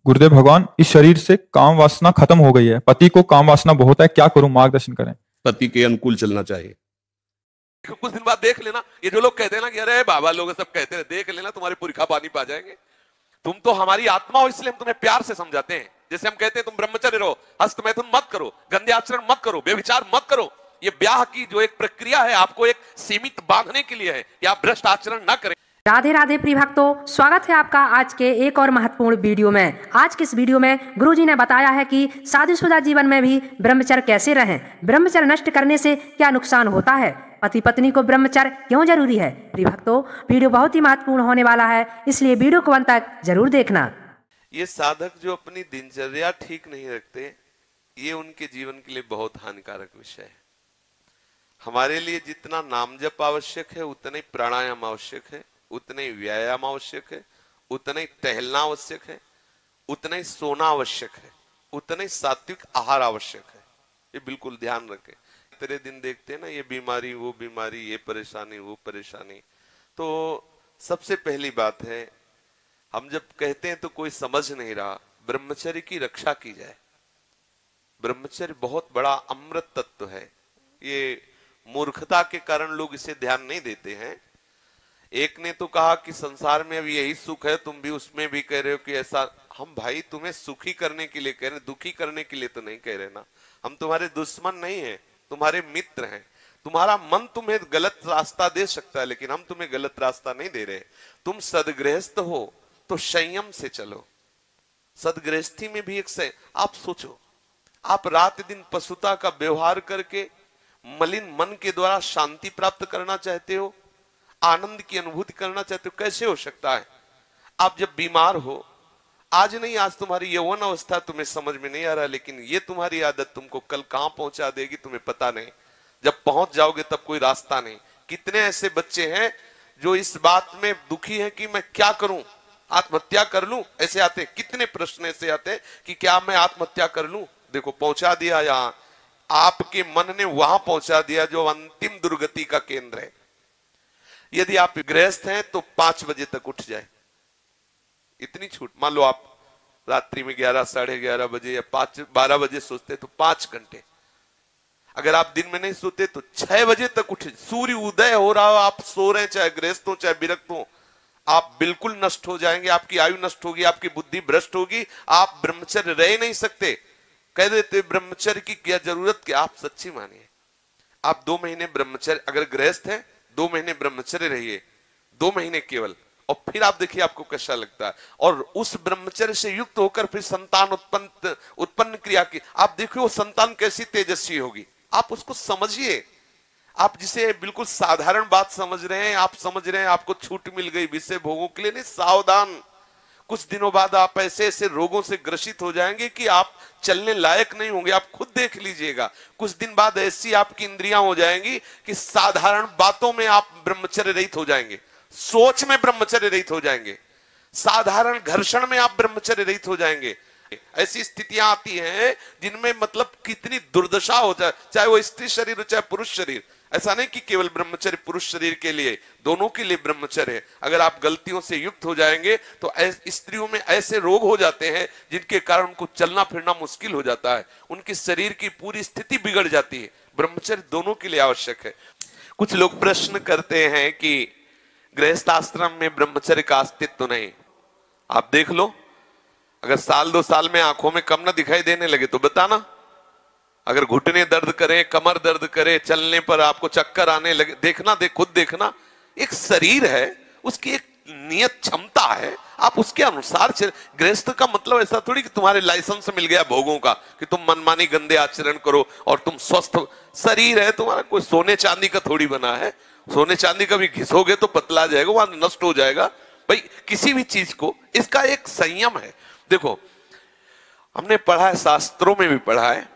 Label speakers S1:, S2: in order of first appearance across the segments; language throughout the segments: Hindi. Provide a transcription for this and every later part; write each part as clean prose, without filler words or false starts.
S1: गुरुदेव भगवान, इस शरीर से काम वासना खत्म हो गई है। पति को काम वासना बहुत है, क्या करूं, मार्गदर्शन करें।
S2: पति के अनुकूल चलना चाहिए।
S3: कुछ दिन बाद देख लेना, ये जो लोग कहते हैं ना कि अरे बाबा लोग सब कहते हैं, देख लेना तुम्हारे पुरखा पानी पा जाएंगे। तुम तो हमारी आत्मा हो, इसलिए हम तुम्हें प्यार से समझाते हैं। जैसे हम कहते हैं तुम ब्रह्मचर्य रहो, हस्त मैथुन मत करो, गंदे आचरण मत करो, व्यभिचार मत करो। ये ब्याह की जो एक प्रक्रिया है आपको एक सीमित बांधने के लिए है कि आप भ्रष्ट आचरण न करें।
S4: राधे राधे प्रिय भक्तों, स्वागत है आपका आज के एक और महत्वपूर्ण वीडियो में। आज के इस वीडियो में गुरुजी ने बताया है कि शादीशुदा जीवन में भी ब्रह्मचर्य कैसे रहें, ब्रह्मचर्य नष्ट करने से क्या नुकसान होता है, पति पत्नी को ब्रह्मचर्य क्यों जरूरी है। प्रिय भक्तों, वीडियो बहुत ही महत्वपूर्ण होने वाला है, इसलिए वीडियो को अंत तक जरूर देखना।
S3: ये साधक जो अपनी दिनचर्या ठीक नहीं रखते, ये उनके जीवन के लिए बहुत हानिकारक विषय है। हमारे लिए जितना नाम जप आवश्यक है, उतना ही प्राणायाम आवश्यक है, उतना ही व्यायाम आवश्यक है, उतना ही टहलना आवश्यक है, उतना ही सोना आवश्यक है, उतना ही सात्विक आहार आवश्यक है। ये बिल्कुल ध्यान रखें। तेरे दिन देखते हैं ना, ये बीमारी वो बीमारी, ये परेशानी वो परेशानी। तो सबसे पहली बात है, हम जब कहते हैं तो कोई समझ नहीं रहा, ब्रह्मचर्य की रक्षा की जाए। ब्रह्मचर्य बहुत बड़ा अमृत तत्व है। ये मूर्खता के कारण लोग इसे ध्यान नहीं देते हैं। एक ने तो कहा कि संसार में अब यही सुख है, तुम भी उसमें भी कह रहे हो कि ऐसा। हम भाई तुम्हें सुखी करने के लिए कह रहे हैं, दुखी करने के लिए तो नहीं कह रहे ना। हम तुम्हारे दुश्मन नहीं है, तुम्हारे मित्र हैं। तुम्हारा मन तुम्हें गलत रास्ता दे सकता है, लेकिन हम तुम्हें गलत रास्ता नहीं दे रहे। तुम सदगृहस्थ हो तो संयम से चलो। सदगृहस्थी में भी एक आप सोचो, आप रात दिन पशुता का व्यवहार करके मलिन मन के द्वारा शांति प्राप्त करना चाहते हो, आनंद की अनुभूति करना चाहते हो, कैसे हो सकता है। आप जब बीमार हो, आज नहीं आज तुम्हारी यौवन अवस्था तुम्हें समझ में नहीं आ रहा, लेकिन ये तुम्हारी आदत तुमको कल कहां पहुंचा देगी तुम्हें पता नहीं। जब पहुंच जाओगे तब कोई रास्ता नहीं। कितने ऐसे बच्चे हैं जो इस बात में दुखी हैं कि मैं क्या करूं, आत्महत्या कर लूं, ऐसे आते। कितने प्रश्न ऐसे आते कि क्या मैं आत्महत्या कर लूं। देखो पहुंचा दिया, यहां आपके मन ने वहां पहुंचा दिया जो अंतिम दुर्गति का केंद्र है। यदि आप गृहस्थ हैं तो 5 बजे तक उठ जाए, इतनी छूट। मान लो आप रात्रि में 11, साढ़े 11 बजे या 12 बजे सोते तो 5 घंटे। अगर आप दिन में नहीं सोते तो 6 बजे तक उठे। सूर्य उदय हो रहा हो, आप सो रहे हैं, चाहे गृहस्थ हो चाहे विरक्त हो, आप बिल्कुल नष्ट हो जाएंगे। आपकी आयु नष्ट होगी, आपकी बुद्धि भ्रष्ट होगी, आप ब्रह्मचर्य रह नहीं सकते। कह देते ब्रह्मचर्य की क्या जरूरत, क्या आप सच्ची मानिए। आप 2 महीने ब्रह्मचर्य, अगर गृहस्थ है 2 महीने ब्रह्मचर्य रहिए, 2 महीने केवल, और फिर आप देखिए आपको कैसा लगता है। और उस ब्रह्मचर्य से युक्त होकर फिर संतान उत्पन्न क्रिया की, आप देखिए वो संतान कैसी तेजस्वी होगी। आप उसको समझिए। आप जिसे बिल्कुल साधारण बात समझ रहे हैं, आप समझ रहे हैं आपको छूट मिल गई विषय भोगों के लिए, नहीं, सावधान। कुछ दिनों बाद आप ऐसे ऐसे रोगों से ग्रसित हो जाएंगे कि आप चलने लायक नहीं होंगे। आप खुद देख लीजिएगा। कुछ दिन बाद ऐसी आपकी इंद्रियां हो जाएंगी कि साधारण बातों में आप ब्रह्मचर्य रहित हो जाएंगे, सोच में ब्रह्मचर्य रहित हो जाएंगे, साधारण घर्षण में आप ब्रह्मचर्य रहित हो जाएंगे। ऐसी स्थितियां आती हैं जिनमें मतलब कितनी दुर्दशा हो जाए, चाहे वो स्त्री शरीर हो चाहे पुरुष शरीर। ऐसा नहीं कि केवल ब्रह्मचर्य पुरुष शरीर के लिए, दोनों के लिए ब्रह्मचर्य है। अगर आप गलतियों से युक्त हो जाएंगे तो स्त्रियों में ऐसे रोग हो जाते हैं जिनके कारण उनको चलना फिरना मुश्किल हो जाता है, उनके शरीर की पूरी स्थिति बिगड़ जाती है। ब्रह्मचर्य दोनों के लिए आवश्यक है। कुछ लोग प्रश्न करते हैं कि गृहस्थ आश्रम में ब्रह्मचर्य का अस्तित्व नहीं। आप देख लो, अगर साल 2 साल में आंखों में कम ना दिखाई देने लगे तो बताना। अगर घुटने दर्द करें, कमर दर्द करे, चलने पर आपको चक्कर आने लगे, देखना, खुद देखना। एक शरीर है, उसकी एक नियत क्षमता है, आप उसके अनुसार गृहस्थ का मतलब ऐसा थोड़ी कि तुम्हारे लाइसेंस मिल गया भोगों का कि तुम मनमानी गंदे आचरण करो और तुम स्वस्थ। शरीर है तुम्हारा, कोई सोने चांदी का थोड़ी बना है। सोने चांदी का भी घिसोगे तो पतला जाएगा, वहां नष्ट हो जाएगा। भाई किसी भी चीज को इसका एक संयम है। देखो हमने पढ़ा है, शास्त्रों में भी पढ़ा है,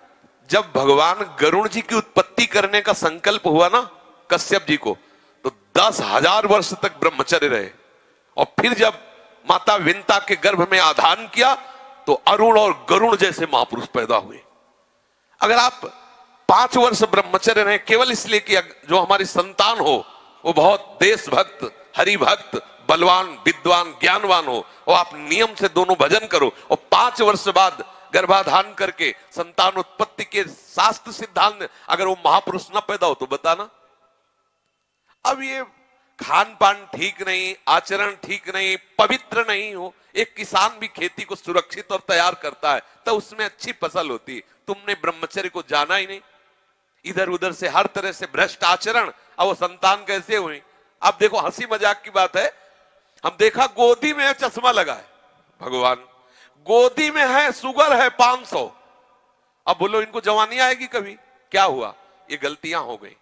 S3: जब भगवान गरुण जी की उत्पत्ति करने का संकल्प हुआ ना कश्यप जी को, तो 10,000 वर्ष तक ब्रह्मचर्य रहे। और फिर जब माता विंता के गर्भ में आधान किया तो अरुण और गरुण जैसे महापुरुष पैदा हुए। अगर आप 5 वर्ष ब्रह्मचर्य रहे केवल इसलिए कि जो हमारी संतान हो वो बहुत देशभक्त, हरिभक्त, बलवान, विद्वान, ज्ञानवान हो, और आप नियम से दोनों भजन करो, और 5 5 वर्ष बाद गर्भाधान करके संतान उत्पत्ति के शास्त्र सिद्धांत, अगर वो महापुरुष न पैदा हो तो बताना। अब ये खान पान ठीक नहीं, आचरण ठीक नहीं, पवित्र नहीं हो, एक किसान भी खेती को सुरक्षित और तैयार करता है तो उसमें अच्छी फसल होती है। तुमने ब्रह्मचर्य को जाना ही नहीं, इधर उधर से हर तरह से भ्रष्ट आचरण, अब वो संतान कैसे हुई? अब देखो हंसी मजाक की बात है, हम देखा गोदी में चश्मा लगा है, भगवान गोदी में है, शुगर है 500। अब बोलो इनको जवानी आएगी कभी? क्या हुआ? ये गलतियां हो गई,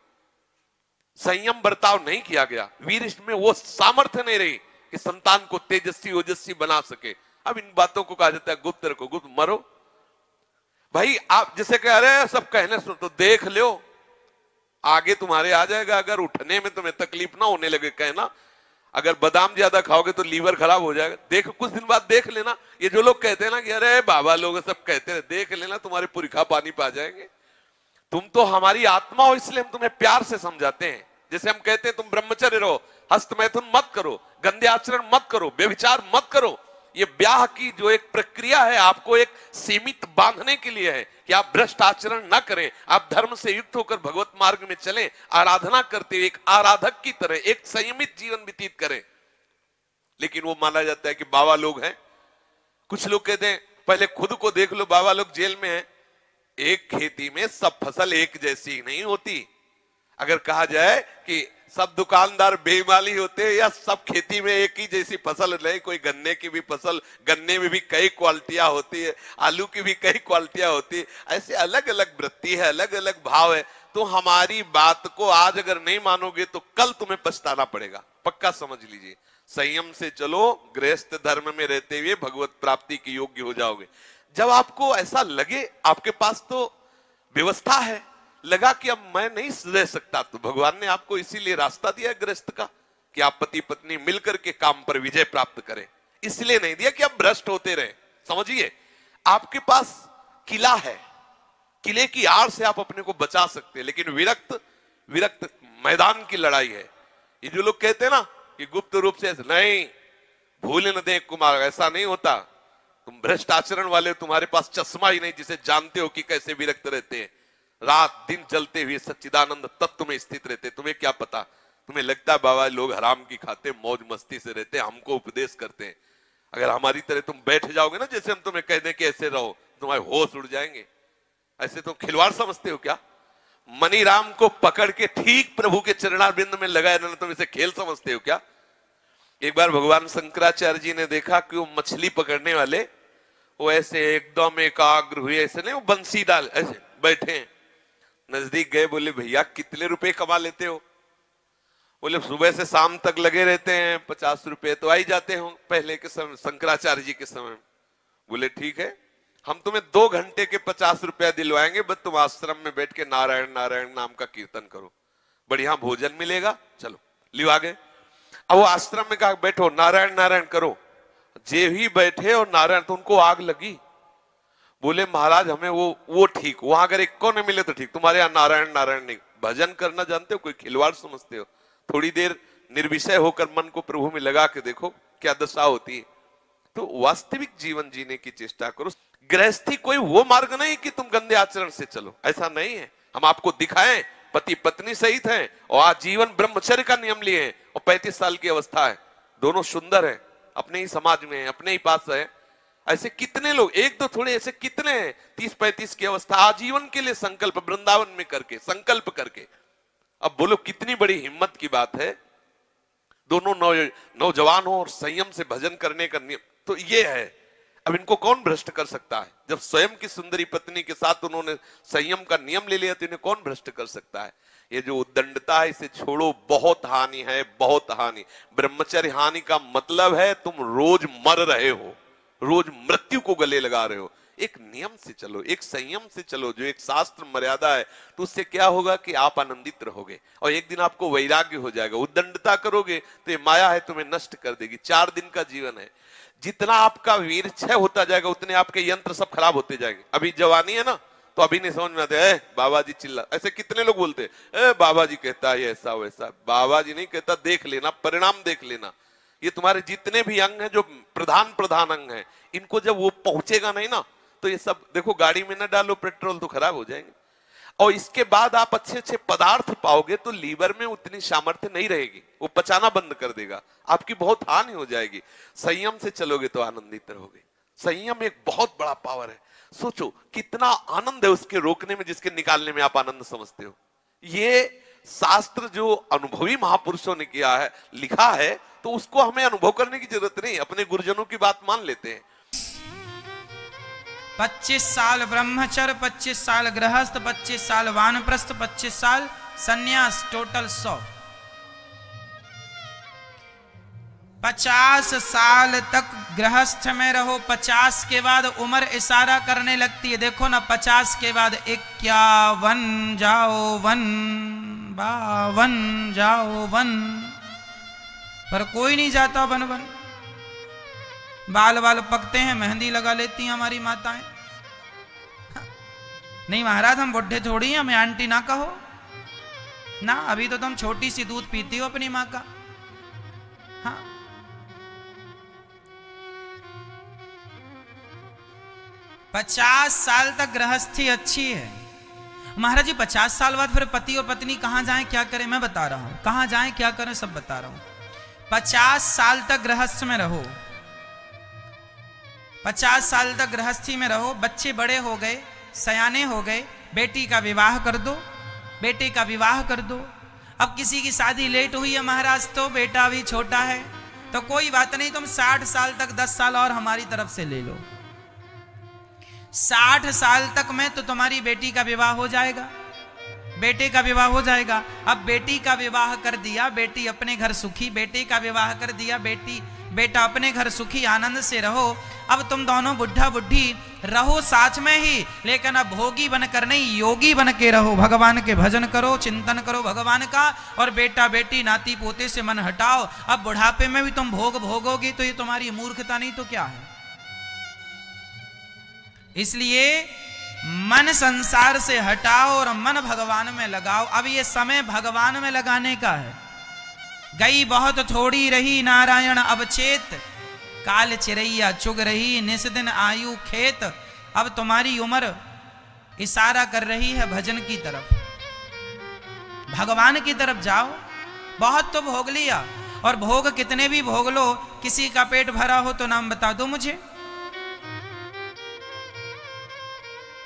S3: संयम बर्ताव नहीं किया गया, वीर में वो सामर्थ्य नहीं रही कि संतान को तेजस्वी ओजस्वी बना सके। अब इन बातों को कहा जाता है गुप्त रखो, गुप्त मरो। भाई आप जिसे कह रहे हैं सब कहने सुनो तो देख लो, आगे तुम्हारे आ जाएगा। अगर उठने में तुम्हें तकलीफ ना होने लगे कहना, अगर बादाम ज्यादा खाओगे तो लीवर खराब हो जाएगा। देख कुछ दिन बाद देख लेना, ये जो लोग कहते हैं ना कि अरे बाबा लोग सब कहते हैं, देख लेना तुम्हारे पुरखा पानी पा जाएंगे। तुम तो हमारी आत्मा हो, इसलिए हम तुम्हें प्यार से समझाते हैं। जैसे हम कहते हैं तुम ब्रह्मचर्य रहो, हस्तमैथुन मत करो, गंदे आचरण मत करो, व्यभिचार मत करो। ये ब्याह की जो एक प्रक्रिया है आपको एक सीमित बांधने के लिए है कि आप भ्रष्ट आचरण न करें, आप धर्म से युक्त होकर भगवत मार्ग में चलें, आराधना करते हुए एक आराधक की तरह एक संयमित जीवन व्यतीत करें। लेकिन वो माना जाता है कि बाबा लोग हैं, कुछ लोग कहते हैं पहले खुद को देख लो, बाबा लोग जेल में हैं। एक खेती में सब फसल एक जैसी नहीं होती। अगर कहा जाए कि सब दुकानदार बेईमानी होते हैं या सब खेती में एक ही जैसी फसल नहीं, कोई गन्ने की भी फसल, गन्ने में भी कई क्वालिटियां होती है, आलू की भी कई क्वालिटियां होती है, ऐसे अलग अलग वृत्ति है, अलग अलग भाव है। तो हमारी बात को आज अगर नहीं मानोगे तो कल तुम्हें पछताना पड़ेगा, पक्का समझ लीजिए। संयम से चलो, गृहस्थ धर्म में रहते हुए भगवत प्राप्ति के योग्य हो जाओगे। जब आपको ऐसा लगे आपके पास तो व्यवस्था है, लगा कि अब मैं नहीं रह सकता, तो भगवान ने आपको इसीलिए रास्ता दिया गृहस्थ का कि आप पति पत्नी मिलकर के काम पर विजय प्राप्त करें। इसलिए नहीं दिया कि आप भ्रष्ट होते रहे। समझिए, आपके पास किला है, किले की आड़ से आप अपने को बचा सकते हैं, लेकिन विरक्त मैदान की लड़ाई है। ये जो लोग कहते हैं ना कि गुप्त रूप से नहीं, भूल न दें कुमार, ऐसा नहीं होता। तुम भ्रष्ट आचरण वाले, तुम्हारे पास चश्मा ही नहीं जिसे जानते हो कि कैसे विरक्त रहते हैं, रात दिन जलते हुए सच्चिदानंद तत्व में स्थित रहते। तुम्हें क्या पता? तुम्हें लगता है बाबा लोग हराम की खाते मौज मस्ती से रहते, हमको उपदेश करते हैं। अगर हमारी तरह तुम बैठ जाओगे ना, जैसे हम तुम्हें कह दें कि ऐसे रहो, तुम्हारे होश उड़ जाएंगे। ऐसे तुम खिलवाड़ समझते हो क्या? मनीराम को पकड़ के ठीक प्रभु के चरणारविंद में लगाए रहना, तुम इसे खेल समझते हो क्या? एक बार भगवान शंकराचार्य जी ने देखा कि वो मछली पकड़ने वाले वो ऐसे एकदम एकाग्र हुए, ऐसे नहीं, वो बंसी डाल ऐसे बैठे हैं। नजदीक गए, बोले भैया कितने रुपए कमा लेते हो? बोले सुबह से शाम तक लगे रहते हैं, 50 रुपए तो आ ही जाते हो पहले के समय, शंकराचार्य जी के समय। बोले ठीक है, हम तुम्हें 2 घंटे के 50 रुपया दिलवाएंगे, बस तुम आश्रम में बैठ के नारायण नारायण नाम का कीर्तन करो, बढ़िया भोजन मिलेगा, चलो लिवा गए। अब वो आश्रम में कहा बैठो नारायण नारायण करो, जे ही बैठे और नारायण, तो उनको आग लगी। बोले महाराज हमें वो ठीक, वहां अगर एक को नहीं मिले तो ठीक, तुम्हारे यहाँ नारायण नारायण नहीं। भजन करना जानते हो? कोई खिलवाड़ समझते हो? थोड़ी देर निर्विषय होकर मन को प्रभु में लगा के देखो क्या दशा होती है। तो वास्तविक जीवन जीने की चेष्टा करो। गृहस्थी कोई वो मार्ग नहीं कि तुम गंदे आचरण से चलो, ऐसा नहीं है। हम आपको दिखाएं पति पत्नी सहित हैं और आजीवन ब्रह्मचर्य का नियम लिए हैं और 35 साल की अवस्था है, दोनों सुंदर है, अपने ही समाज में है, अपने ही पास है। ऐसे कितने लोग, एक दो थोड़े ऐसे कितने हैं 30-35 की अवस्था आजीवन के लिए संकल्प वृंदावन में करके संकल्प करके। अब बोलो कितनी बड़ी हिम्मत की बात है। दोनों नौजवान हो और संयम से भजन करने का नियम तो ये है। अब इनको कौन भ्रष्ट कर सकता है? जब स्वयं की सुंदरी पत्नी के साथ उन्होंने संयम का नियम ले लिया तो इन्हें कौन भ्रष्ट कर सकता है? ये जो उद्दंडता है इसे छोड़ो, बहुत हानि है, बहुत हानि। ब्रह्मचर्य हानि का मतलब है तुम रोज मर रहे हो, रोज मृत्यु को गले लगा रहे हो। एक नियम से चलो, एक संयम से चलो, जो एक शास्त्र मर्यादा है, तो उससे क्या होगा कि आप आनंदित रहोगे और एक दिन आपको वैराग्य हो जाएगा। उद्दंडता करोगे तो ये माया है तुम्हें नष्ट कर देगी। 4 दिन का जीवन है, जितना आपका वीर क्षय होता जाएगा उतने आपके यंत्र सब खराब होते जाएंगे। अभी जवानी है ना, तो अभी नहीं समझ में आते, बाबा जी चिल्ला, ऐसे कितने लोग बोलते हैं बाबा जी कहता है ऐसा वैसा। बाबा जी नहीं कहता, देख लेना, परिणाम देख लेना। ये तुम्हारे जितने भी अंग हैं, जो प्रधान प्रधान अंग हैं, इनको जब वो पहुंचेगा नहीं ना, तो ये सब देखो, गाड़ी में ना डालो पेट्रोल तो खराब हो जाएंगे। और इसके बाद आप अच्छे अच्छे पदार्थ पाओगे तो लीवर में उतनी सामर्थ्य नहीं रहेगी, वो पचाना बंद कर देगा, आपकी बहुत हानि हो जाएगी। संयम से चलोगे तो आनंदित रहोगे। संयम एक बहुत बड़ा पावर है। सोचो कितना आनंद है उसके रोकने में, जिसके निकालने में आप आनंद समझते हो। ये शास्त्र जो अनुभवी महापुरुषों ने किया है, लिखा है, तो उसको हमें अनुभव करने की जरूरत नहीं, अपने गुरुजनों की बात मान लेते हैं।
S5: 25 साल ब्रह्मचर्य, 25 साल गृहस्थ, 25 साल वानप्रस्थ, 25 साल सन्यास, टोटल 100। 50 साल तक गृहस्थ में रहो, 50 के बाद उम्र इशारा करने लगती है। देखो ना, 50 के बाद 51 जाओ वन, 52 जाओ वन, पर कोई नहीं जाता वन वन। बाल बाल पकते हैं, मेहंदी लगा लेती हैं हमारी माताएं। नहीं महाराज, हम बुढ़े थोड़ी हैं, हमें आंटी ना कहो ना, अभी तो तुम छोटी सी दूध पीती हो अपनी माँ का। हाँ, पचास साल तक गृहस्थी अच्छी है महाराज जी। 50 साल बाद फिर पति और पत्नी कहां जाएं, क्या करें, मैं बता रहा हूं, कहां जाएं क्या करें सब बता रहा हूं। 50 साल तक गृहस्थ में रहो, 50 साल तक गृहस्थी में रहो, बच्चे बड़े हो गए, सयाने हो गए, बेटी का विवाह कर दो, बेटे का विवाह कर दो। अब किसी की शादी लेट हुई है महाराज, तो बेटा भी छोटा है, तो कोई बात नहीं, तुम 60 साल तक 10 साल और हमारी तरफ से ले लो। 60 साल तक में तो तुम्हारी बेटी का विवाह हो जाएगा, बेटे का विवाह हो जाएगा। अब बेटी का विवाह कर दिया, बेटी अपने घर सुखी, बेटे का विवाह कर दिया, बेटा अपने घर सुखी, आनंद से रहो। अब तुम दोनों बुढ़ा बुढ़ी रहो साथ में ही, लेकिन अब भोगी बनकर नहीं, योगी बन के रहो। भगवान के भजन करो, चिंतन करो भगवान का, और बेटा बेटी नाती पोते से मन हटाओ। अब बुढ़ापे में भी तुम भोग भोगोगी तो ये तुम्हारी मूर्खता नहीं तो क्या है। इसलिए मन संसार से हटाओ और मन भगवान में लगाओ। अब ये समय भगवान में लगाने का है। गई बहुत थोड़ी रही नारायण अवचेत, काल चिरैया चुग रही निस दिन आयु खेत। अब तुम्हारी उम्र इशारा कर रही है भजन की तरफ, भगवान की तरफ जाओ। बहुत तो भोग लिया, और भोग कितने भी भोग लो, किसी का पेट भरा हो तो नाम बता दो मुझे,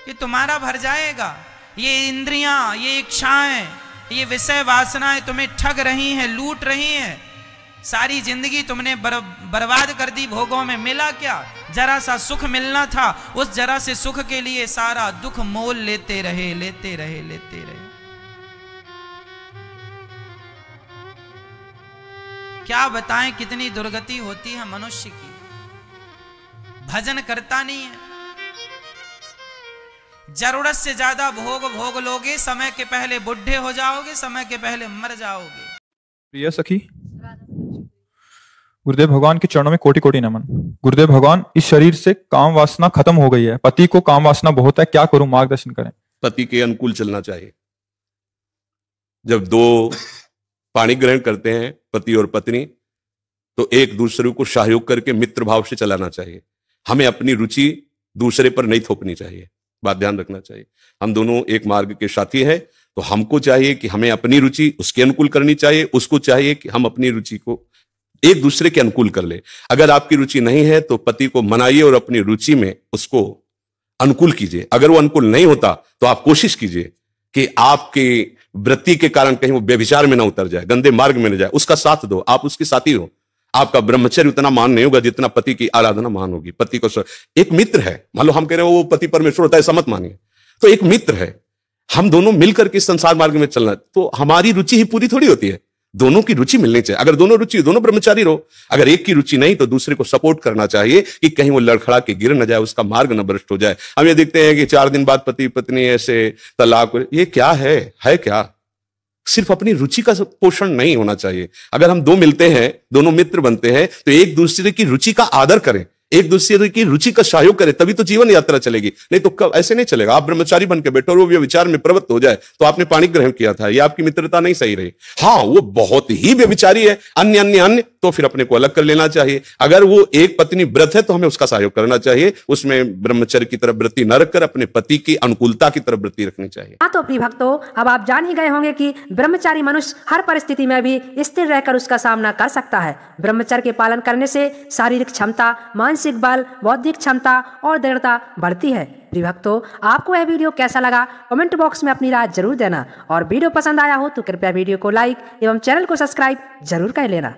S5: ये तुम्हारा भर जाएगा। ये इंद्रियां, ये इच्छाएं, ये विषय वासनाएं तुम्हें ठग रही हैं, लूट रही हैं। सारी जिंदगी तुमने बर्बाद कर दी भोगों में। मिला क्या? जरा सा सुख मिलना था, उस जरा से सुख के लिए सारा दुख मोल लेते रहे, लेते रहे, लेते रहे। क्या बताएं कितनी दुर्गति होती है मनुष्य की। भजन करता नहीं है, जरूरत से ज्यादा भोग लोगे, समय के पहले बुढ़े हो जाओगे, समय के पहले मर जाओगे।
S1: प्रिय सखी, गुरुदेव भगवान के चरणों में कोटि कोटि नमन। गुरुदेव भगवान, इस शरीर से काम वासना खत्म हो गई है, पति को काम वासना बहुत है, क्या करूं, मार्गदर्शन करें।
S2: पति के अनुकूल चलना चाहिए। जब दो पाणी ग्रहण करते हैं पति और पत्नी, तो एक दूसरे को सहयोग करके मित्र भाव से चलाना चाहिए। हमें अपनी रुचि दूसरे पर नहीं थोपनी चाहिए, बात ध्यान रखना चाहिए। हम दोनों एक मार्ग के साथी हैं, तो हमको चाहिए कि हमें अपनी रुचि उसके अनुकूल करनी चाहिए, उसको चाहिए कि हम अपनी रुचि को एक दूसरे के अनुकूल कर ले। अगर आपकी रुचि नहीं है तो पति को मनाइए और अपनी रुचि में उसको अनुकूल कीजिए। अगर वो अनुकूल नहीं होता तो आप कोशिश कीजिए कि आपके वृत्ति के कारण कहीं वो व्यभिचार में ना उतर जाए, गंदे मार्ग में न जाए। उसका साथ दो, आप उसके साथी हो। आपका ब्रह्मचर्य उतना मान नहीं होगा जितना पति की आराधना मान होगी। पति को एक मित्र है, मान लो हम कह रहे हो वो पति परमेश्वर होता है, ऐसा मत मानिए। तो एक मित्र है, हम दोनों मिलकर के संसार मार्ग में चलना, तो हमारी रुचि ही पूरी थोड़ी होती है, दोनों की रुचि मिलनी चाहिए। अगर दोनों रुचि, दोनों ब्रह्मचारी रहो, अगर एक की रुचि नहीं तो दूसरे को सपोर्ट करना चाहिए कि कहीं वो लड़खड़ा के गिर न जाए, उसका मार्ग न भ्रष्ट हो जाए। हम ये देखते हैं कि 4 दिन बाद पति पत्नी ऐसे तलाक, ये क्या है क्या? सिर्फ अपनी रुचि का पोषण नहीं होना चाहिए। अगर हम दो मिलते हैं, दोनों मित्र बनते हैं, तो एक दूसरे की रुचि का आदर करें, एक दूसरे की रुचि का सहयोग करें, तभी तो जीवन यात्रा चलेगी। नहीं तो कब ऐसे नहीं चलेगा। आप ब्रह्मचारी बन के बैठो और वो व्यभिचार में प्रवृत्त हो जाए तो आपने पाणी ग्रहण किया था, ये आपकी मित्रता नहीं सही रही। हाँ, वो बहुत ही व्यभिचारी है, अन्य तो फिर अपने को अलग कर लेना चाहिए। अगर वो एक पत्नी व्रत है तो हमें उसका सहयोग करना चाहिए, उसमें ब्रह्मचर्य की तरफ वृत्ति न रखकर अपने पति की अनुकूलता की तरफ वृत्ति रखनी चाहिए।
S4: हाँ तो प्रिय भक्तों, अब आप जान ही गए होंगे कि ब्रह्मचारी मनुष्य हर परिस्थिति में भी स्थिर रहकर उसका सामना कर सकता है। ब्रह्मचर्य के पालन करने से शारीरिक क्षमता, मानसिक बल, बौद्धिक क्षमता और दृढ़ता बढ़ती है। प्रिय भक्तों, आपको यह वीडियो कैसा लगा कमेंट बॉक्स में अपनी राय जरूर देना, और वीडियो पसंद आया हो तो कृपया वीडियो को लाइक एवं चैनल को सब्सक्राइब जरूर कर लेना।